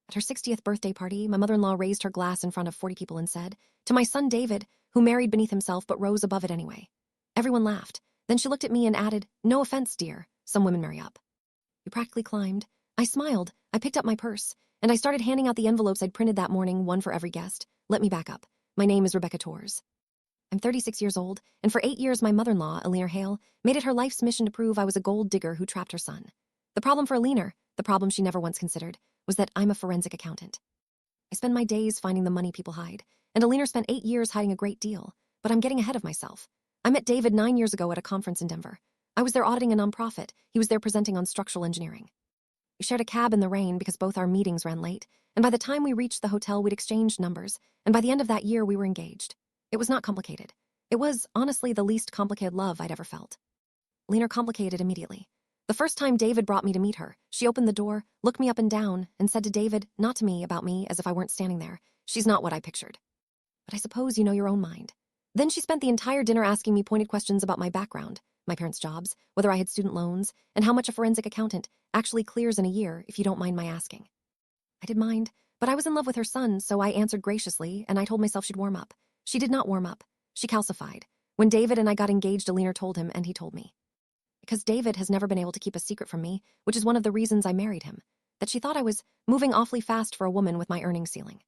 At her 60th birthday party, my mother-in-law raised her glass in front of 40 people and said, "To my son David, who married beneath himself but rose above it anyway." Everyone laughed. Then she looked at me and added, "No offense, dear. Some women marry up." We practically climbed. I smiled. I picked up my purse, and I started handing out the envelopes I'd printed that morning, one for every guest. Let me back up. My name is Rebecca Torres. I'm 36 years old, and for 8 years my mother-in-law, Alina Hale, made it her life's mission to prove I was a gold digger who trapped her son. The problem for Alina, the problem she never once considered, was that I'm a forensic accountant. I spend my days finding the money people hide, and Alina spent 8 years hiding a great deal, but I'm getting ahead of myself. I met David 9 years ago at a conference in Denver. I was there auditing a nonprofit. He was there presenting on structural engineering. We shared a cab in the rain because both our meetings ran late, and by the time we reached the hotel, we'd exchanged numbers, and by the end of that year, we were engaged. It was not complicated. It was, honestly, the least complicated love I'd ever felt. Alina complicated immediately. The first time David brought me to meet her, she opened the door, looked me up and down, and said to David, not to me, about me, as if I weren't standing there, "She's not what I pictured." But I suppose you know your own mind. Then she spent the entire dinner asking me pointed questions about my background, my parents' jobs, whether I had student loans, and how much a forensic accountant actually clears in a year, if you don't mind my asking. I did mind, but I was in love with her son, so I answered graciously, and I told myself she'd warm up. She did not warm up. She calcified. When David and I got engaged, Alina told him, and he told me. Because David has never been able to keep a secret from me, which is one of the reasons I married him, that she thought I was moving awfully fast for a woman with my earnings ceiling.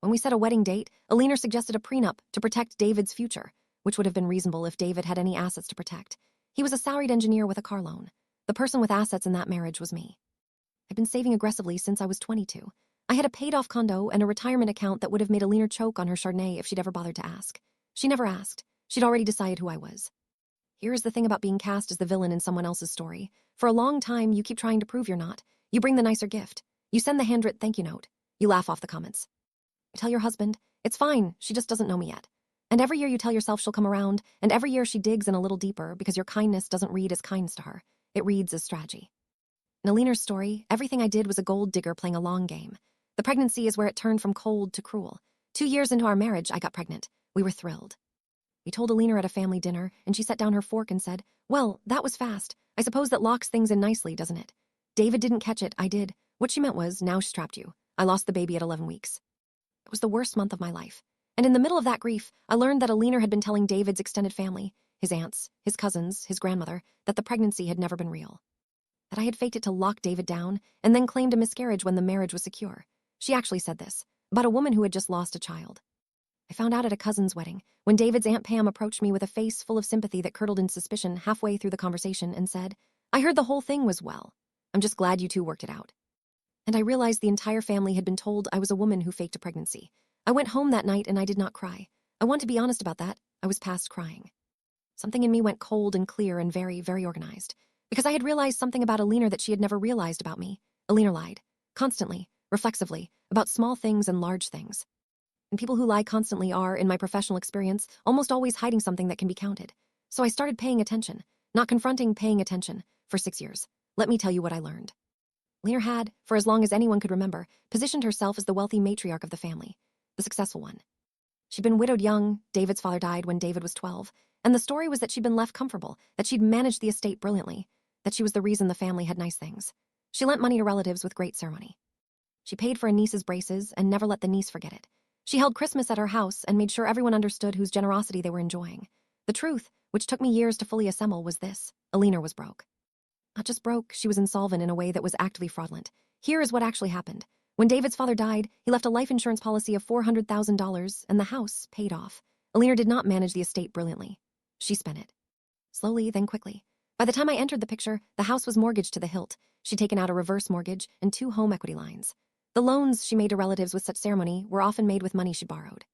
When we set a wedding date, Alina suggested a prenup to protect David's future, which would have been reasonable if David had any assets to protect. He was a salaried engineer with a car loan. The person with assets in that marriage was me. I'd been saving aggressively since I was 22. I had a paid-off condo and a retirement account that would have made Alina choke on her Chardonnay if she'd ever bothered to ask. She never asked. She'd already decided who I was. Here is the thing about being cast as the villain in someone else's story. For a long time, you keep trying to prove you're not. You bring the nicer gift. You send the handwritten thank you note. You laugh off the comments. You tell your husband, "It's fine, she just doesn't know me yet." And every year you tell yourself she'll come around, and every year she digs in a little deeper because your kindness doesn't read as kindness to her. It reads as strategy. In Alina's story, everything I did was a gold digger playing a long game. The pregnancy is where it turned from cold to cruel. 2 years into our marriage, I got pregnant. We were thrilled. We told Alina at a family dinner, and she set down her fork and said, "Well, that was fast. I suppose that locks things in nicely, doesn't it? David didn't catch it, I did." What she meant was, now she's trapped you. I lost the baby at 11 weeks. It was the worst month of my life. And in the middle of that grief, I learned that Alina had been telling David's extended family, his aunts, his cousins, his grandmother, that the pregnancy had never been real. That I had faked it to lock David down and then claimed a miscarriage when the marriage was secure. She actually said this, about a woman who had just lost a child. I found out at a cousin's wedding, when David's Aunt Pam approached me with a face full of sympathy that curdled in suspicion halfway through the conversation and said, "I heard the whole thing was well. I'm just glad you two worked it out." And I realized the entire family had been told I was a woman who faked a pregnancy. I went home that night and I did not cry. I want to be honest about that. I was past crying. Something in me went cold and clear and very, very organized. Because I had realized something about Alina that she had never realized about me. Alina lied. Constantly, reflexively, about small things and large things. And people who lie constantly are, in my professional experience, almost always hiding something that can be counted. So I started paying attention. Not confronting, paying attention. For 6 years. Let me tell you what I learned. Alina had, for as long as anyone could remember, positioned herself as the wealthy matriarch of the family. The successful one. She'd been widowed young. David's father died when David was 12. And the story was that she'd been left comfortable, that she'd managed the estate brilliantly, that she was the reason the family had nice things. She lent money to relatives with great ceremony. She paid for a niece's braces and never let the niece forget it. She held Christmas at her house and made sure everyone understood whose generosity they were enjoying. The truth, which took me years to fully assemble, was this. Alina was broke. Not just broke, she was insolvent in a way that was actively fraudulent. Here is what actually happened. When David's father died, he left a life insurance policy of $400,000 and the house paid off. Alina did not manage the estate brilliantly. She spent it. Slowly, then quickly. By the time I entered the picture, the house was mortgaged to the hilt. She'd taken out a reverse mortgage and 2 home equity lines. The loans she made to relatives with such ceremony were often made with money she borrowed.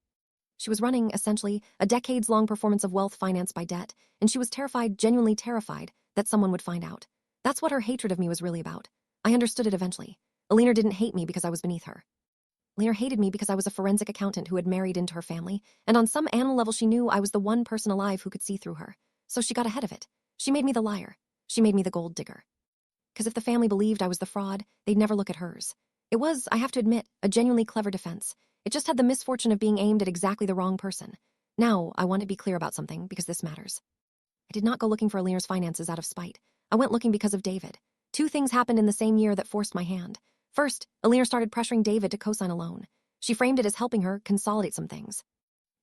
She was running, essentially, a decades-long performance of wealth financed by debt, and she was terrified, genuinely terrified, that someone would find out. That's what her hatred of me was really about. I understood it eventually. Alina didn't hate me because I was beneath her. Alina hated me because I was a forensic accountant who had married into her family, and on some animal level she knew I was the one person alive who could see through her. So she got ahead of it. She made me the liar. She made me the gold digger. Because if the family believed I was the fraud, they'd never look at hers. It was, I have to admit, a genuinely clever defense. It just had the misfortune of being aimed at exactly the wrong person. Now, I want to be clear about something, because this matters. I did not go looking for Alina's finances out of spite. I went looking because of David. 2 things happened in the same year that forced my hand. First, Alina started pressuring David to co-sign a loan. She framed it as helping her consolidate some things.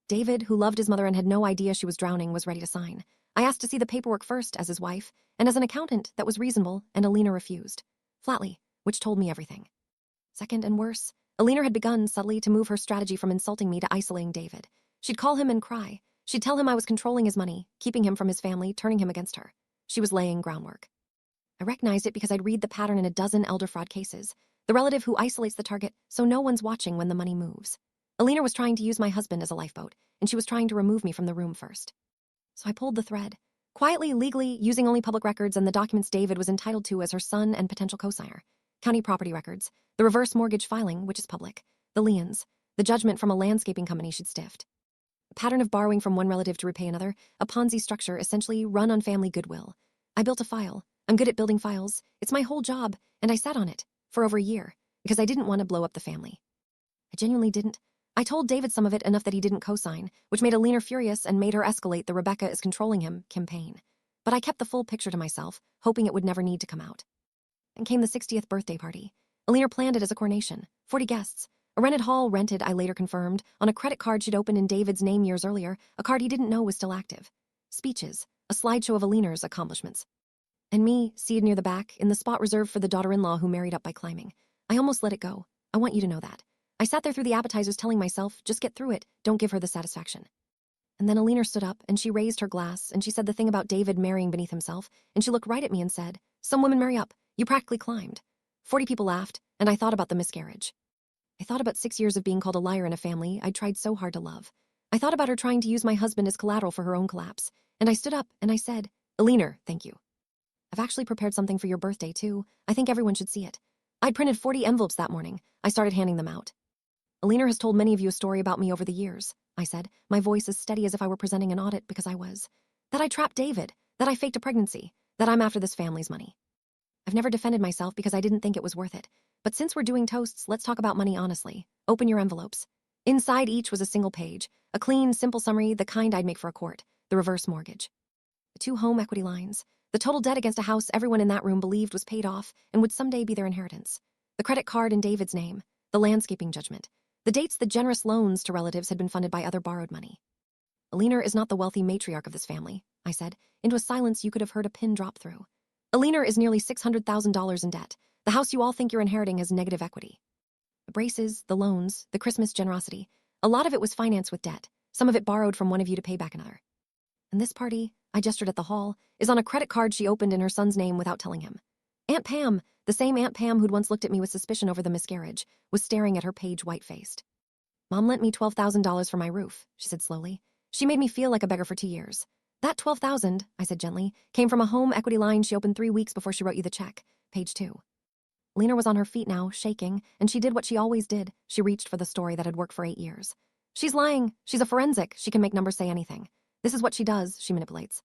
David, who loved his mother and had no idea she was drowning, was ready to sign. I asked to see the paperwork first as his wife, and as an accountant that was reasonable, and Alina refused. Flatly, which told me everything. Second, and worse, Alina had begun subtly to move her strategy from insulting me to isolating David. She'd call him and cry. She'd tell him I was controlling his money, keeping him from his family, turning him against her. She was laying groundwork. I recognized it because I'd read the pattern in a dozen elder fraud cases. The relative who isolates the target so no one's watching when the money moves. Alina was trying to use my husband as a lifeboat, and she was trying to remove me from the room first. So I pulled the thread. Quietly, legally, using only public records and the documents David was entitled to as her son and potential co-signer. County property records, the reverse mortgage filing, which is public, the liens, the judgment from a landscaping company she'd stiffed. A pattern of borrowing from one relative to repay another, a Ponzi structure essentially run on family goodwill. I built a file. I'm good at building files. It's my whole job, and I sat on it for over a year because I didn't want to blow up the family. I genuinely didn't. I told David some of it enough that he didn't co-sign, which made Alina furious and made her escalate the Rebecca is controlling him campaign. But I kept the full picture to myself, hoping it would never need to come out. And came the 60th birthday party. Alina planned it as a coronation, 40 guests. A rented hall rented, I later confirmed, on a credit card she'd opened in David's name years earlier, a card he didn't know was still active. Speeches, a slideshow of Alina's accomplishments. And me, seated near the back, in the spot reserved for the daughter-in-law who married up by climbing. I almost let it go. I want you to know that. I sat there through the appetizers telling myself, just get through it, don't give her the satisfaction. And then Alina stood up, and she raised her glass, and she said the thing about David marrying beneath himself, and she looked right at me and said, some women marry up. You practically climbed. 40 people laughed, and I thought about the miscarriage. I thought about 6 years of being called a liar in a family I'd tried so hard to love. I thought about her trying to use my husband as collateral for her own collapse, and I stood up, and I said, Alina, thank you. I've actually prepared something for your birthday, too. I think everyone should see it. I'd printed 40 envelopes that morning. I started handing them out. Alina has told many of you a story about me over the years, I said, my voice as steady as if I were presenting an audit because I was. That I trapped David, that I faked a pregnancy, that I'm after this family's money. I've never defended myself because I didn't think it was worth it. But since we're doing toasts, let's talk about money honestly. Open your envelopes. Inside each was a single page, a clean, simple summary, the kind I'd make for a court, the reverse mortgage. The 2 home equity lines, the total debt against a house everyone in that room believed was paid off and would someday be their inheritance. The credit card in David's name, the landscaping judgment, the dates the generous loans to relatives had been funded by other borrowed money. Alina is not the wealthy matriarch of this family, I said, into a silence you could have heard a pin drop through. Alina is nearly $600,000 in debt. The house you all think you're inheriting has negative equity. The braces, the loans, the Christmas generosity, a lot of it was financed with debt, some of it borrowed from one of you to pay back another. And this party, I gestured at the hall, is on a credit card she opened in her son's name without telling him. Aunt Pam, the same Aunt Pam who'd once looked at me with suspicion over the miscarriage, was staring at her page white-faced. Mom lent me $12,000 for my roof, she said slowly. She made me feel like a beggar for 2 years. That $12,000, I said gently, came from a home equity line she opened 3 weeks before she wrote you the check, page 2. Alina was on her feet now, shaking, and she did what she always did. She reached for the story that had worked for 8 years. She's lying. She's a forensic. She can make numbers say anything. This is what she does. She manipulates.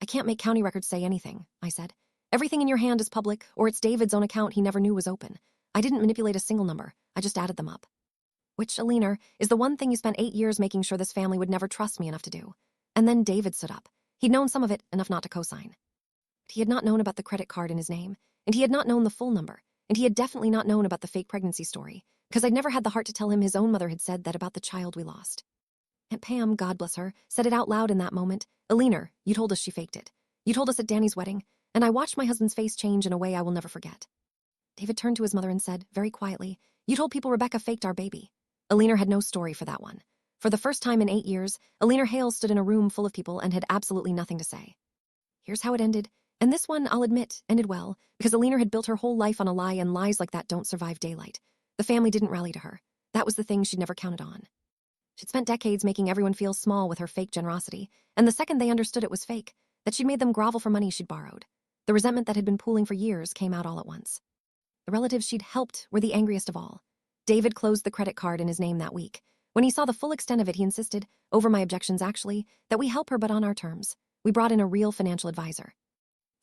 I can't make county records say anything, I said. Everything in your hand is public, or it's David's own account he never knew was open. I didn't manipulate a single number. I just added them up. Which, Alina, is the one thing you spent 8 years making sure this family would never trust me enough to do. And then David stood up. He'd known some of it, enough not to co-sign. But he had not known about the credit card in his name, and he had not known the full number, and he had definitely not known about the fake pregnancy story, because I'd never had the heart to tell him his own mother had said that about the child we lost. Aunt Pam, God bless her, said it out loud in that moment. Alina, you told us she faked it. You told us at Danny's wedding, and I watched my husband's face change in a way I will never forget. David turned to his mother and said, very quietly, you told people Rebecca faked our baby. Alina had no story for that one. For the first time in 8 years, Alina Hale stood in a room full of people and had absolutely nothing to say. Here's how it ended, and this one, I'll admit, ended well, because Alina had built her whole life on a lie, and lies like that don't survive daylight. The family didn't rally to her. That was the thing she'd never counted on. She'd spent decades making everyone feel small with her fake generosity, and the second they understood it was fake, that she'd made them grovel for money she'd borrowed. The resentment that had been pooling for years came out all at once. The relatives she'd helped were the angriest of all. David closed the credit card in his name that week. When he saw the full extent of it, he insisted, over my objections actually, that we help her but on our terms. We brought in a real financial advisor.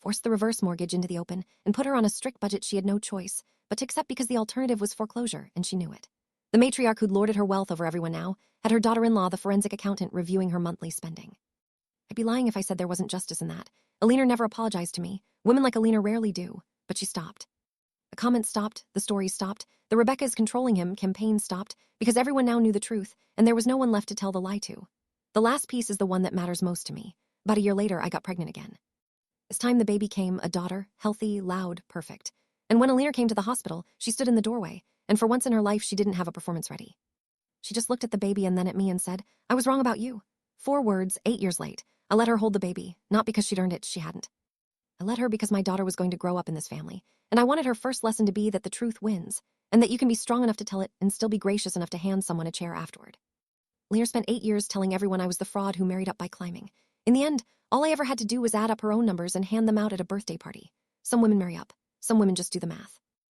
Forced the reverse mortgage into the open and put her on a strict budget she had no choice but to accept because the alternative was foreclosure, and she knew it. The matriarch who'd lorded her wealth over everyone now had her daughter-in-law, the forensic accountant, reviewing her monthly spending. I'd be lying if I said there wasn't justice in that. Alina never apologized to me. Women like Alina rarely do, but she stopped. The comments stopped, the stories stopped, the Rebecca is controlling him campaign stopped, because everyone now knew the truth, and there was no one left to tell the lie to. The last piece is the one that matters most to me. About a year later, I got pregnant again. This time the baby came, a daughter, healthy, loud, perfect. And when Alina came to the hospital, she stood in the doorway, and for once in her life, she didn't have a performance ready. She just looked at the baby and then at me and said, "I was wrong about you." 4 words, 8 years late. I let her hold the baby, not because she'd earned it, she hadn't. I let her because my daughter was going to grow up in this family, and I wanted her first lesson to be that the truth wins, and that you can be strong enough to tell it and still be gracious enough to hand someone a chair afterward. Lear spent 8 years telling everyone I was the fraud who married up by climbing. In the end, all I ever had to do was add up her own numbers and hand them out at a birthday party. Some women marry up. Some women just do the math.